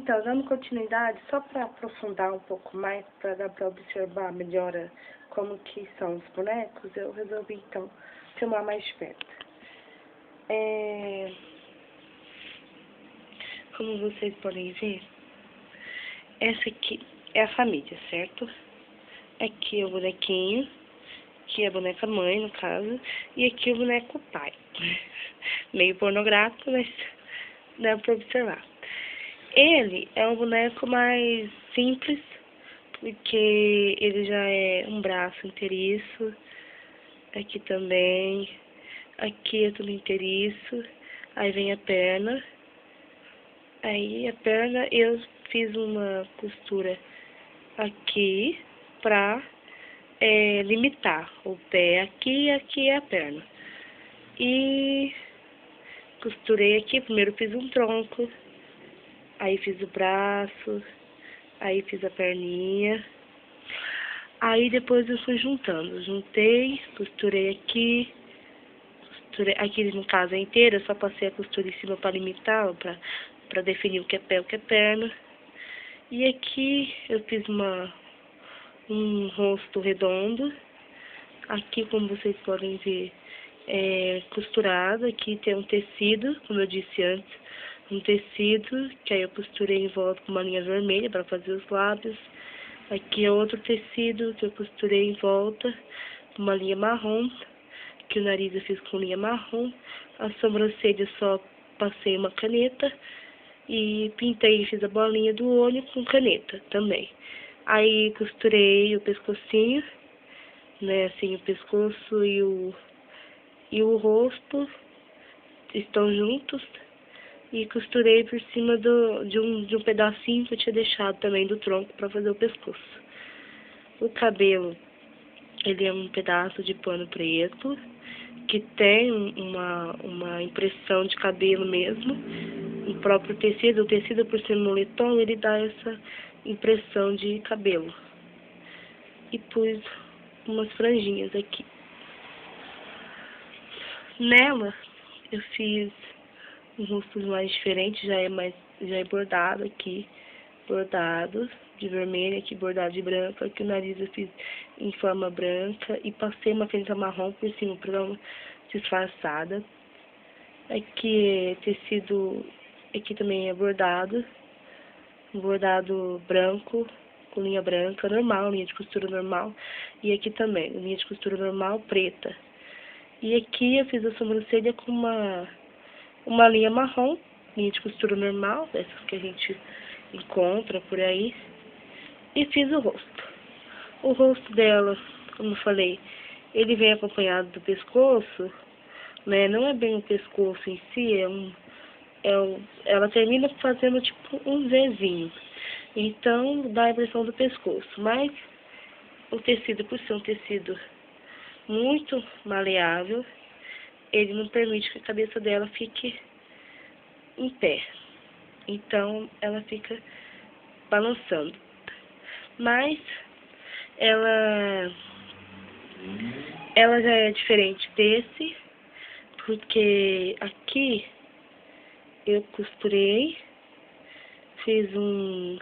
Então, dando continuidade, só para aprofundar um pouco mais, para dar para observar melhor como que são os bonecos, eu resolvi, então, filmar mais de perto. Como vocês podem ver, essa aqui é a família, certo? Aqui é o bonequinho, aqui é a boneca mãe, no caso, e aqui é o boneco pai. Meio pornográfico, mas dá para observar. Ele é um boneco mais simples, porque ele já é um braço inteiriço, aqui também, aqui é tudo inteiriço, aí vem a perna, aí a perna eu fiz uma costura aqui pra limitar o pé aqui e aqui é a perna. E costurei aqui, primeiro fiz um tronco, aí fiz o braço, aí fiz a perninha, aí depois eu fui juntando, juntei, costurei aqui, aqui no caso é inteira, eu só passei a costura em cima para limitar, para definir o que é pé e o que é perna. E aqui eu fiz um rosto redondo, aqui como vocês podem ver é costurado, aqui tem um tecido, como eu disse antes, um tecido, que aí eu costurei em volta com uma linha vermelha para fazer os lábios. Aqui é outro tecido que eu costurei em volta com uma linha marrom, que o nariz eu fiz com linha marrom. A sobrancelha só passei uma caneta e pintei e fiz a bolinha do olho com caneta também. Aí costurei o pescocinho, né, assim, o pescoço e o rosto estão juntos. E costurei por cima de um pedacinho que eu tinha deixado também do tronco para fazer o pescoço. O cabelo, ele é um pedaço de pano preto, que tem uma impressão de cabelo mesmo. O próprio tecido, o tecido por ser moletom, ele dá essa impressão de cabelo. E pus umas franjinhas aqui. Nela, eu fiz um rosto mais diferente, já é bordado aqui, bordado de vermelho, aqui bordado de branco, aqui o nariz eu fiz em forma branca e passei uma caneta marrom por cima para dar uma disfarçada. Aqui tecido, aqui também é bordado branco, com linha branca, normal, linha de costura normal, e aqui também, linha de costura normal, preta. E aqui eu fiz a sobrancelha com uma linha marrom, linha de costura normal, dessas que a gente encontra por aí, e fiz o rosto. O rosto dela, como eu falei, ele vem acompanhado do pescoço, né? Não é bem o pescoço em si, ela termina fazendo tipo um Vzinho, então dá a impressão do pescoço, mas o tecido, por ser um tecido muito maleável, ele não permite que a cabeça dela fique em pé. Então, ela fica balançando. Mas, ela já é diferente desse, porque aqui eu costurei, fiz um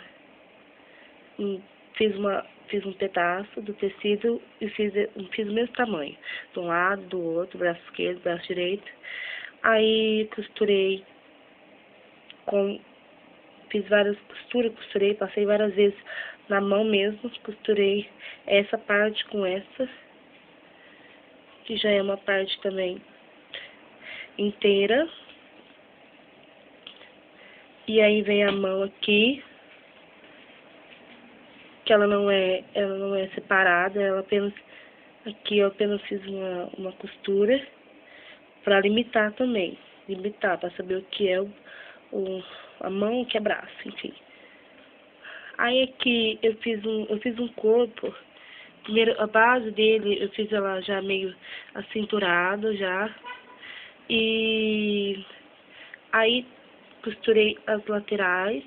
pedaço do tecido e fiz o mesmo tamanho, de um lado, do outro, braço esquerdo, braço direito. Aí costurei fiz várias costuras, costurei, passei várias vezes na mão mesmo, costurei essa parte com essa, que já é uma parte também inteira. E aí vem a mão aqui, que ela não é separada, ela apenas, aqui eu apenas fiz uma costura para limitar também, para saber o que é a mão, o que é braço, enfim. Aí aqui eu fiz um corpo, primeiro a base dele eu fiz ela já meio acinturada já, e aí costurei as laterais,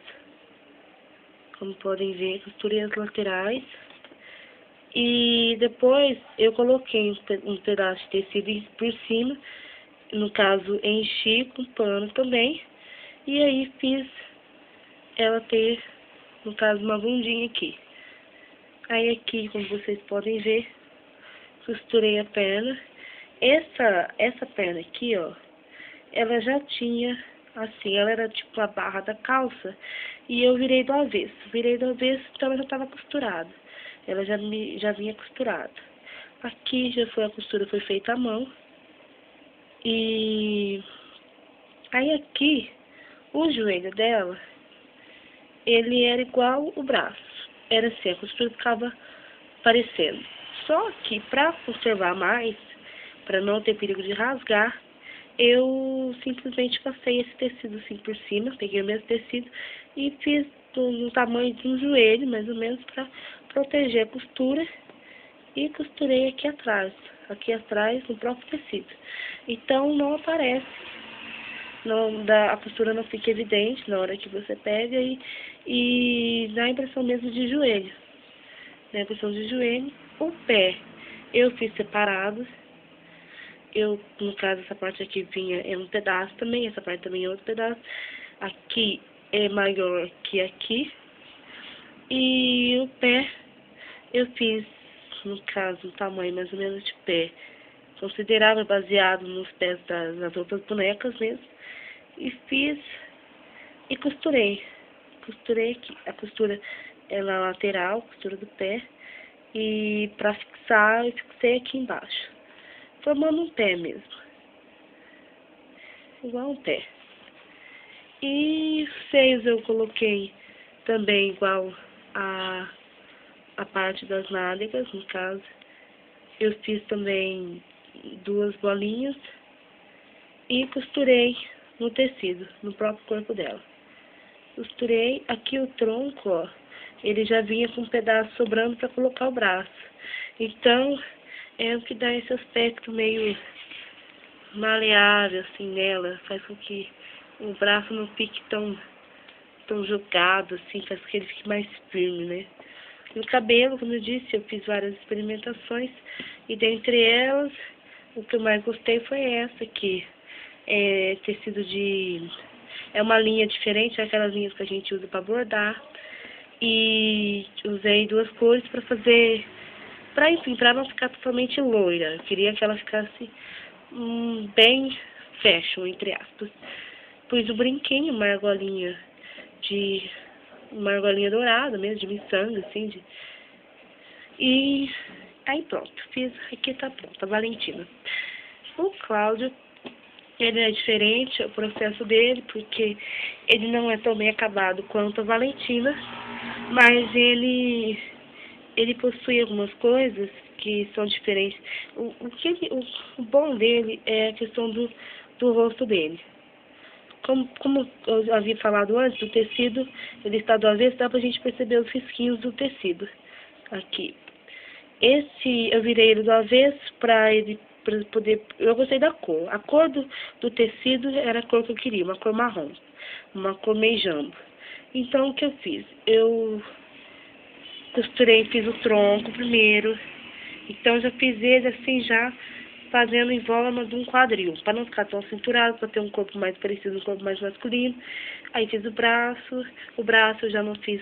como podem ver, costurei as laterais, e depois eu coloquei um pedaço de tecido por cima, no caso enchi com pano também, e aí fiz ela ter, no caso, uma bundinha aqui. Aí aqui, como vocês podem ver, costurei a perna. Essa perna aqui, ó, ela já tinha, assim, ela era tipo a barra da calça, e eu virei do avesso. Virei do avesso, então ela já estava costurada. Ela já vinha costurada. Aqui já foi a costura, foi feita à mão. E aí aqui, o joelho dela, ele era igual o braço. Era assim, a costura ficava parecendo. Só que para conservar mais, para não ter perigo de rasgar, eu simplesmente passei esse tecido assim por cima, peguei o mesmo tecido e fiz no tamanho de um joelho, mais ou menos, para proteger a costura, e costurei aqui atrás no próprio tecido. Então não aparece, a costura não fica evidente na hora que você pega e dá a impressão mesmo de joelho. Dá a impressão de joelho. O pé eu fiz separado. No caso, essa parte aqui vinha um pedaço também, essa parte também é outro pedaço. Aqui é maior que aqui. E o pé eu fiz, no caso, um tamanho mais ou menos de pé considerável, baseado nos pés das outras bonecas mesmo. E fiz e costurei. Costurei aqui. A costura é na lateral, costura do pé. E pra fixar, eu fixei aqui embaixo, formando um pé mesmo. Igual um pé. E os seios eu coloquei também igual a parte das nádegas, no caso. Eu fiz também 2 bolinhas e costurei no tecido, no próprio corpo dela. Costurei aqui o tronco, ó, ele já vinha com um pedaço sobrando para colocar o braço. Então, é o que dá esse aspecto meio maleável, assim, nela. Faz com que o braço não fique tão jogado, assim, faz com que ele fique mais firme, né? No cabelo, como eu disse, eu fiz várias experimentações, e dentre elas, o que eu mais gostei foi essa aqui. É tecido é uma linha diferente, aquelas linhas que a gente usa para bordar. E usei 2 cores para fazer, enfim, para não ficar totalmente loira. Eu queria que ela ficasse bem fashion, entre aspas. Pus o brinquinho, uma argolinha dourada mesmo, de miçanga, assim, e aí pronto, fiz, aqui tá pronto, a Valentina. O Cláudio, ele é diferente, o processo dele, porque ele não é tão bem acabado quanto a Valentina, mas ele possui algumas coisas que são diferentes. O bom dele é a questão do rosto dele. Como eu havia falado antes, o tecido, ele está do avesso, dá pra gente perceber os risquinhos do tecido. Aqui. Eu virei ele do avesso pra poder... Eu gostei da cor. A cor do tecido era a cor que eu queria, uma cor marrom. Uma cor meio jambo. Então, o que eu fiz? Eu costurei, fiz o tronco primeiro. Então, já fiz ele assim, já fazendo em forma de um quadril, para não ficar tão cinturado, para ter um corpo mais parecido, um corpo mais masculino. Aí fiz o braço eu já não fiz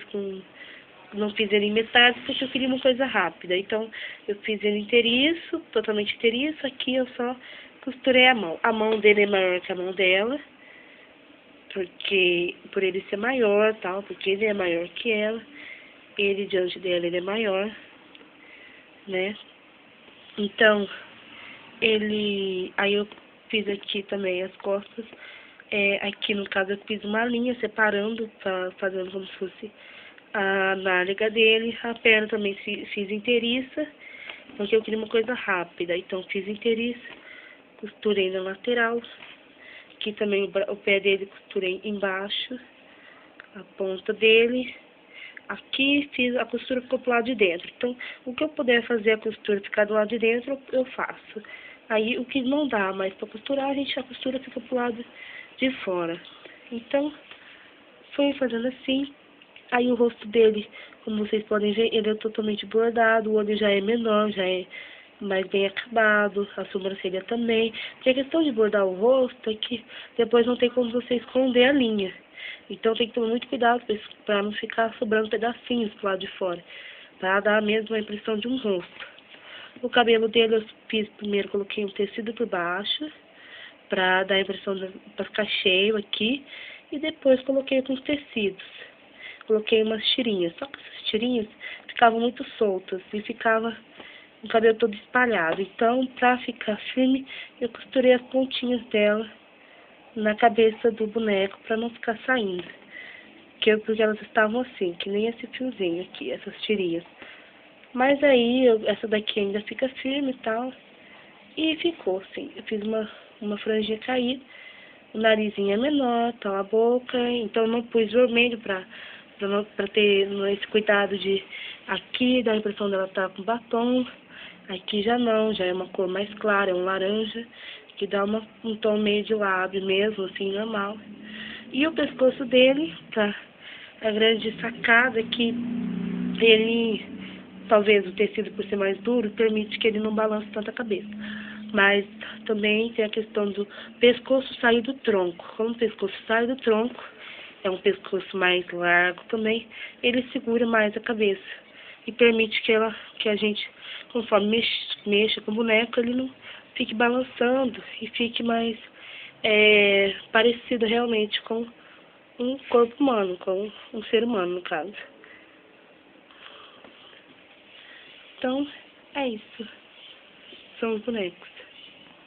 ele em metade, porque eu queria uma coisa rápida. Então, eu fiz ele inteiriço, totalmente inteiriço. Aqui eu só costurei a mão. A mão dele é maior que a mão dela, por ele ser maior, tal, porque ele é maior que ela. Ele, diante dela, ele é maior, né? Então, aí eu fiz aqui também as costas. Aqui, no caso, eu fiz uma linha separando, fazendo como se fosse a nádega dele. A perna também fiz inteiriça, porque eu queria uma coisa rápida. Então, fiz inteiriça, costurei na lateral. Aqui também o pé dele costurei embaixo, a ponta dele. Aqui fiz a costura, ficou pro lado de dentro. Então, o que eu puder fazer a costura ficar do lado de dentro, eu faço. Aí, o que não dá mais para costurar, a costura fica pro lado de fora. Então, fui fazendo assim. Aí, o rosto dele, como vocês podem ver, ele é totalmente bordado. O olho já é menor, já é mais bem acabado. A sobrancelha também. Porque a questão de bordar o rosto é que depois não tem como você esconder a linha. Então tem que tomar muito cuidado para não ficar sobrando pedacinhos pro lado de fora, para dar a mesma impressão de um rosto. O cabelo dele eu fiz primeiro, coloquei um tecido por baixo, para dar a impressão para ficar cheio aqui, e depois coloquei com os tecidos. Coloquei umas tirinhas, só que essas tirinhas ficavam muito soltas e ficava o cabelo todo espalhado. Então, para ficar firme, eu costurei as pontinhas dela na cabeça do boneco para não ficar saindo. Porque elas estavam assim, que nem esse fiozinho aqui, essas tirinhas. Mas aí, essa daqui ainda fica firme e tal. E ficou assim. Eu fiz uma franjinha caída. O narizinho é menor, tal, a boca. Então, eu não pus vermelho pra ter esse cuidado de aqui dar a impressão dela estar com batom. Aqui já não, já é uma cor mais clara, é um laranja, que dá um tom meio de lábio mesmo, assim, normal. E o pescoço dele, tá? A grande sacada é que ele, talvez o tecido por ser mais duro, permite que ele não balance tanto a cabeça. Mas também tem a questão do pescoço sair do tronco. Como o pescoço sai do tronco, é um pescoço mais largo também, ele segura mais a cabeça. E permite que a gente, conforme mexa com o boneco, ele não fique balançando e fique mais parecido realmente com um corpo humano, com um ser humano, no caso. Então, é isso. São os bonecos.